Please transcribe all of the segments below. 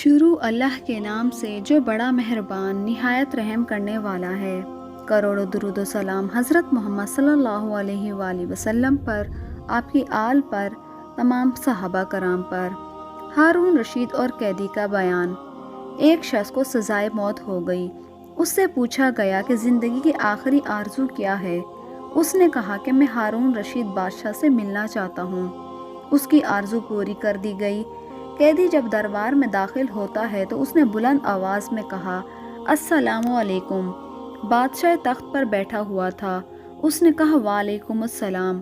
شروع اللہ کے نام سے جو بڑا مہربان نہایت رحم کرنے والا ہے۔ کروڑوں درود و سلام حضرت محمد صلی اللہ علیہ وآلہ وسلم پر، آپ کی آل پر، تمام صحابہ کرام پر۔ ہارون رشید اور قیدی کا بیان۔ ایک شخص کو سزائے موت ہو گئی۔ اس سے پوچھا گیا کہ زندگی کی آخری آرزو کیا ہے؟ اس نے کہا کہ میں ہارون رشید بادشاہ سے ملنا چاہتا ہوں۔ اس کی آرزو پوری کر دی گئی۔ قیدی جب دربار میں داخل ہوتا ہے تو اس نے بلند آواز میں کہا، السلام علیکم۔ بادشاہ تخت پر بیٹھا ہوا تھا۔ اس نے کہا، وعلیکم السلام۔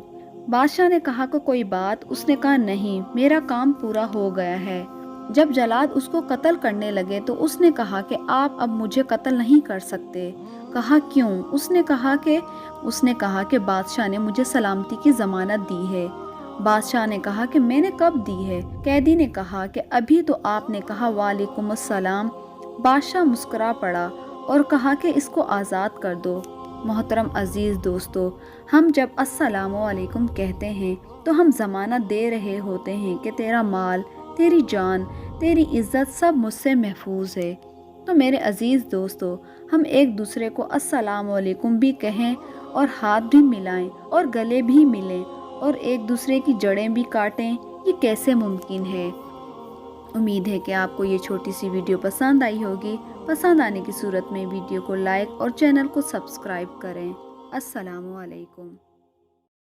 بادشاہ نے کہا کہ کوئی بات؟ اس نے کہا، نہیں، میرا کام پورا ہو گیا ہے۔ جب جلاد اس کو قتل کرنے لگے تو اس نے کہا کہ آپ اب مجھے قتل نہیں کر سکتے۔ کہا، کیوں؟ اس نے کہا کہ بادشاہ نے مجھے سلامتی کی ضمانت دی ہے۔ بادشاہ نے کہا کہ میں نے کب دی ہے؟ قیدی نے کہا کہ ابھی تو آپ نے کہا وعلیکم السلام۔ بادشاہ مسکرا پڑا اور کہا کہ اس کو آزاد کر دو۔ محترم عزیز دوستو، ہم جب السلام علیکم کہتے ہیں تو ہم ضمانت دے رہے ہوتے ہیں کہ تیرا مال، تیری جان، تیری عزت سب مجھ سے محفوظ ہے۔ تو میرے عزیز دوستو، ہم ایک دوسرے کو السلام علیکم بھی کہیں اور ہاتھ بھی ملائیں اور گلے بھی ملیں اور ایک دوسرے کی جڑیں بھی کاٹیں، یہ کیسے ممکن ہے؟ امید ہے کہ آپ کو یہ چھوٹی سی ویڈیو پسند آئی ہوگی۔ پسند آنے کی صورت میں ویڈیو کو لائک اور چینل کو سبسکرائب کریں۔ السلام علیکم۔